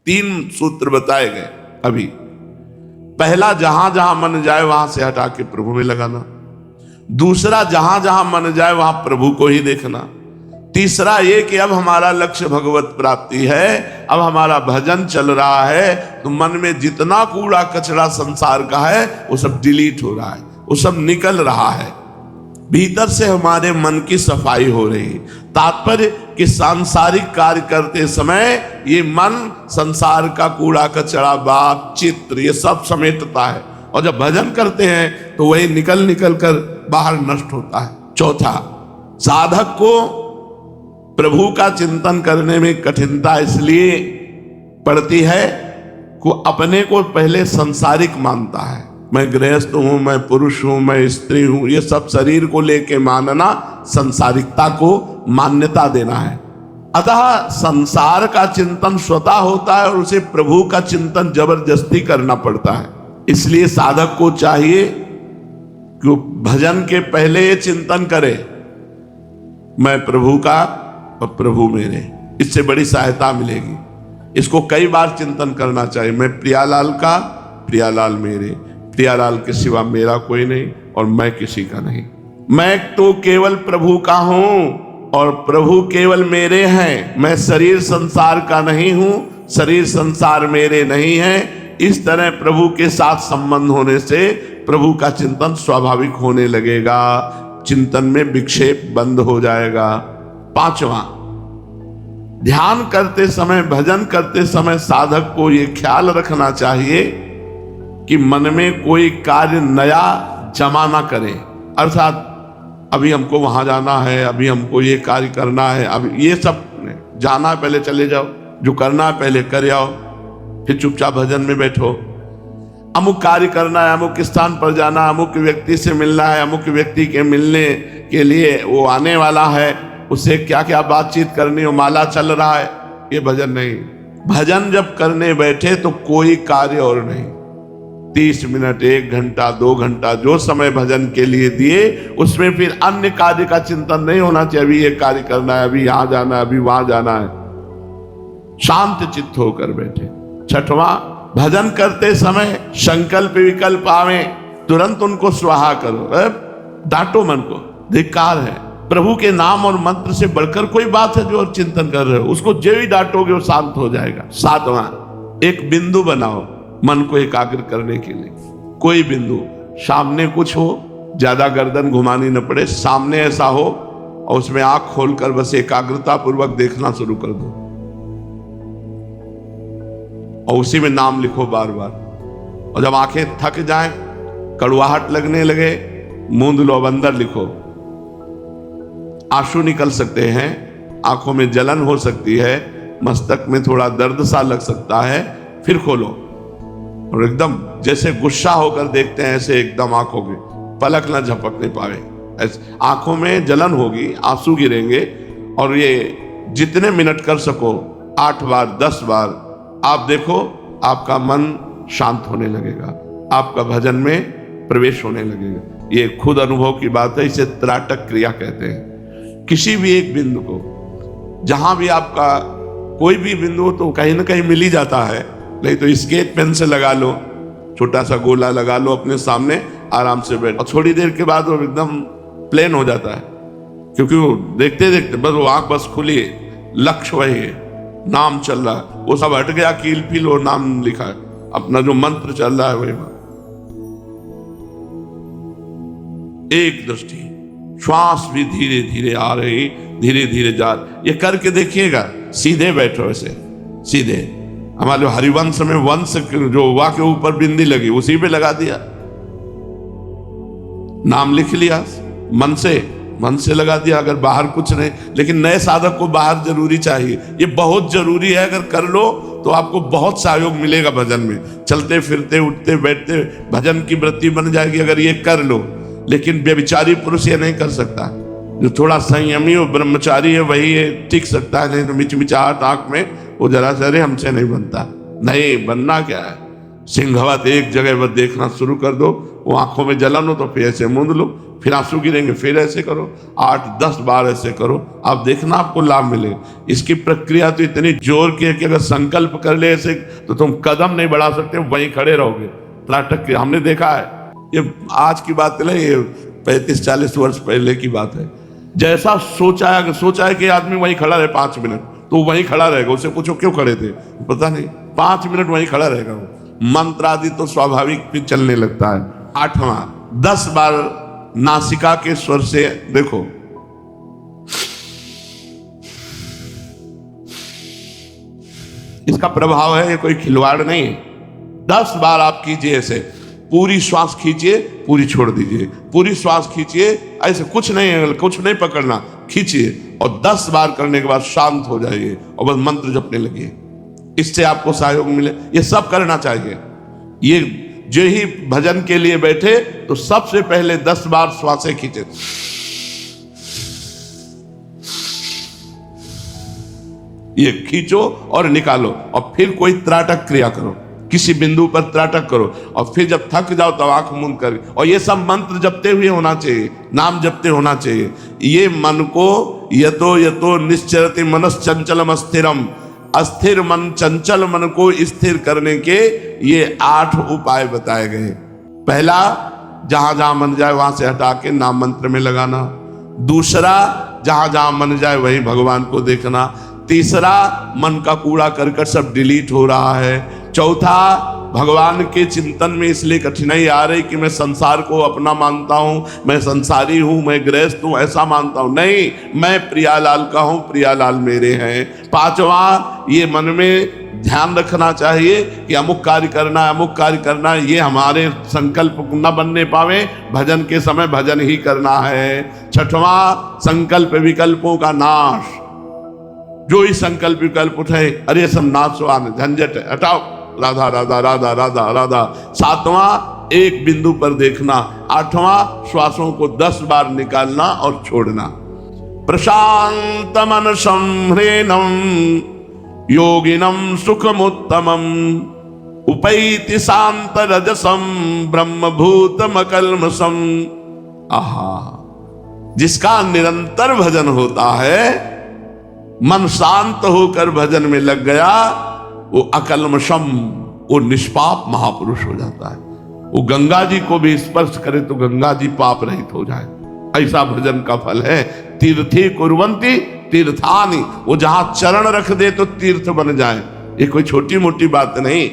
3 सूत्र बताए गए अभी। पहला, जहां जहां मन जाए वहां से हटा के प्रभु में लगाना। दूसरा, जहां जहां मन जाए वहां प्रभु को ही देखना। तीसरा ये कि अब हमारा लक्ष्य भगवत प्राप्ति है, अब हमारा भजन चल रहा है, तो मन में जितना कूड़ा कचरा संसार का है वो सब डिलीट हो रहा है, वो सब निकल रहा है। भीतर से हमारे मन की सफाई हो रही है। तात्पर्य कि सांसारिक कार्य करते समय ये मन संसार का कूड़ा कचरा, बात, चित्र, ये सब समेटता है, और जब भजन करते हैं तो वही निकल निकल कर बाहर नष्ट होता है। चौथा, साधक को प्रभु का चिंतन करने में कठिनता इसलिए पड़ती है कि अपने को पहले सांसारिक मानता है। मैं गृहस्थ हूं, मैं पुरुष हूं, मैं स्त्री हूं, ये सब शरीर को लेके मानना सांसारिकता को मान्यता देना है। अतः संसार का चिंतन स्वतः होता है और उसे प्रभु का चिंतन जबरदस्ती करना पड़ता है। इसलिए साधक को चाहिए कि भजन के पहले ये चिंतन करे, मैं प्रभु का और प्रभु मेरे। इससे बड़ी सहायता मिलेगी। इसको कई बार चिंतन करना चाहिए। मैं प्रियालाल का, प्रियालाल मेरे, प्रियालाल के सिवा मेरा कोई नहीं और मैं किसी का नहीं। मैं तो केवल प्रभु का हूं और प्रभु केवल मेरे हैं। मैं शरीर संसार का नहीं हूं, शरीर संसार मेरे नहीं है। इस तरह प्रभु के साथ संबंध होने से प्रभु का चिंतन स्वाभाविक होने लगेगा, चिंतन में विक्षेप बंद हो जाएगा। 5वां, ध्यान करते समय, भजन करते समय साधक को यह ख्याल रखना चाहिए कि मन में कोई कार्य नया जमा ना करे। अर्थात अभी हमको वहां जाना है, अभी हमको ये कार्य करना है, अभी ये सब जाना है, पहले चले जाओ, जो करना है पहले कर आओ, फिर चुपचाप भजन में बैठो। अमुक कार्य करना है, अमुक स्थान पर जाना है, अमुक व्यक्ति से मिलना है, अमुक व्यक्ति के मिलने के लिए वो आने वाला है, उससे क्या क्या बातचीत करनी हो, माला चल रहा है, ये भजन नहीं। भजन जब करने बैठे तो कोई कार्य और नहीं। 30 मिनट, 1 घंटा, 2 घंटा जो समय भजन के लिए दिए, उसमें फिर अन्य कार्य का चिंतन नहीं होना चाहिए। अभी ये कार्य करना है, अभी यहां जाना है, अभी वहां जाना है। शांत चित्त होकर बैठे। 6वां, भजन करते समय संकल्प विकल्प आवे, तुरंत उनको स्वाहा करो। डांटो मन को, धिक्कार है। प्रभु के नाम और मंत्र से बढ़कर कोई बात है जो और चिंतन कर रहे हो, उसको जो ही डांटोगे वो शांत हो जाएगा। 7वां, एक बिंदु बनाओ मन को एकाग्र करने के लिए। कोई बिंदु, सामने कुछ हो, ज्यादा गर्दन घुमानी न पड़े, सामने ऐसा हो और उसमें आंख खोलकर बस एकाग्रता पूर्वक देखना शुरू कर दो और उसी में नाम लिखो बार बार। और जब आंखें थक जाएं, कड़वाहट लगने लगे, मूंद लो, अब अंदर लिखो। आंसू निकल सकते हैं, आंखों में जलन हो सकती है, मस्तक में थोड़ा दर्द सा लग सकता है, फिर खोलो और एकदम जैसे गुस्सा होकर देखते हैं ऐसे एकदम आंखों के पलक न झपकने पावे। आंखों में जलन होगी, आंसू गिरेंगे और ये जितने मिनट कर सको 8 बार 10 बार आप देखो, आपका मन शांत होने लगेगा, आपका भजन में प्रवेश होने लगेगा। ये खुद अनुभव की बात है, इसे त्राटक क्रिया कहते हैं। किसी भी एक बिंदु को, जहां भी आपका कोई भी बिंदु हो तो कहीं ना कहीं मिल ही जाता है, नहीं तो स्केच पेन से लगा लो, छोटा सा गोला लगा लो अपने सामने, आराम से बैठ, और थोड़ी देर के बाद वो एकदम प्लेन हो जाता है, क्योंकि वो देखते देखते बस वो आंख बस खुली है, लक्ष्य वही है, नाम चल रहा है, वो सब हट गया, कील पील और नाम लिखा है, अपना जो मंत्र चल रहा है वही। एक दृष्टि, श्वास भी धीरे धीरे आ रही, धीरे धीरे जा, ये करके देखिएगा। सीधे बैठो, ऐसे सीधे। हमारे हरिवंश में वंश जो हुआ के ऊपर बिंदी लगी, उसी पे लगा दिया, नाम लिख लिया, मन से लगा दिया। अगर बाहर कुछ नहीं, लेकिन नए साधक को बाहर जरूरी चाहिए, ये बहुत जरूरी है। अगर कर लो तो आपको बहुत सहयोग मिलेगा भजन में, चलते फिरते उठते बैठते भजन की वृत्ति बन जाएगी अगर ये कर लो। लेकिन व्यभिचारी पुरुष ये नहीं कर सकता, जो थोड़ा संयमी और ब्रह्मचारी है वही ये टिक सकता है, नहीं तो मिचमिचाहट आंख में वो जरा से, अरे हमसे नहीं बनता। नहीं, बनना क्या है, सिंहवत एक जगह बस देखना शुरू कर दो, वो आंखों में जलन हो तो फिर ऐसे मूंद लो, फिर आंसू गिरेंगे, फिर ऐसे करो, 8-10 बार ऐसे करो, आप देखना आपको लाभ मिलेगा। इसकी प्रक्रिया तो इतनी जोर की है कि अगर संकल्प कर ले ऐसे तो तुम कदम नहीं बढ़ा सकते, वहीं खड़े रहोगे। त्राटक की हमने देखा है, ये आज की बात नहीं, ये 35-40 वर्ष पहले की बात है। जैसा सोचा है कि आदमी वहीं खड़ा रहे 5 मिनट, तो वहीं खड़ा रहेगा। उससे पूछो क्यों खड़े थे, पता नहीं, 5 मिनट वहीं खड़ा रहेगा वो। मंत्र आदि तो स्वाभाविक फिर चलने लगता है। 8वां, 10 बार नासिका के स्वर से देखो, इसका प्रभाव है, ये कोई खिलवाड़ नहीं। 10 बार आप कीजिए ऐसे, पूरी श्वास खींचिए, पूरी छोड़ दीजिए, पूरी श्वास खींचिए, ऐसे कुछ नहीं पकड़ना, खींचिए और 10 बार करने के बाद शांत हो जाइए और बस मंत्र जपने लगिए। इससे आपको सहयोग मिले। ये सब करना चाहिए। ये जो ही भजन के लिए बैठे तो सबसे पहले 10 बार श्वासें खींचे, ये खींचो और निकालो, और फिर कोई त्राटक क्रिया करो, किसी बिंदु पर त्राटक करो, और फिर जब थक जाओ तो आंख मूंद कर, और ये सब मंत्र जपते हुए होना चाहिए, नाम जपते होना चाहिए। ये मन को यतो यतो निश्चरति मनश्चंचलम अस्थिरम, अस्थिर मन, चंचल मन को स्थिर करने के ये 8 उपाय बताए गए। पहला, जहां जहां मन जाए वहां से हटा के नाम मंत्र में लगाना। दूसरा, जहां जहां मन जाए वहीं भगवान को देखना। तीसरा, मन का कूड़ा करकट सब डिलीट हो रहा है। चौथा, भगवान के चिंतन में इसलिए कठिनाई आ रही कि मैं संसार को अपना मानता हूं, मैं संसारी हूं, मैं गृहस्थ हूं, ऐसा मानता हूं। नहीं, मैं प्रियालाल का हूं, प्रियालाल मेरे हैं। 5वां, ये मन में ध्यान रखना चाहिए कि अमुक कार्य करना है, अमुक कार्य करना है, ये हमारे संकल्प न बनने पावे, भजन के समय भजन ही करना है। 6वां, संकल्प विकल्पों का नाश, जो ही संकल्प विकल्प उठे, अरे सब नाशवान, झंझट हटाओ, राधा राधा राधा राधा राधा। 7वां, एक बिंदु पर देखना। 8वां, श्वासों को 10 बार निकालना और छोड़ना। प्रशांत मन संह्रेणम योगिनम सुखमुत्तमम उपैति शांत रजसम ब्रह्मभूतम कल्मषम। आहा, जिसका निरंतर भजन होता है, मन शांत होकर भजन में लग गया, वो अकल्मषम, वो निष्पाप महापुरुष हो जाता है। वो गंगा जी को भी स्पर्श करे तो गंगा जी पाप रहित हो जाए, ऐसा भजन का फल है। तीर्थी कुर्वन्ति तीर्थानि, वो जहां चरण रख दे तो तीर्थ बन जाए। ये कोई छोटी मोटी बात नहीं।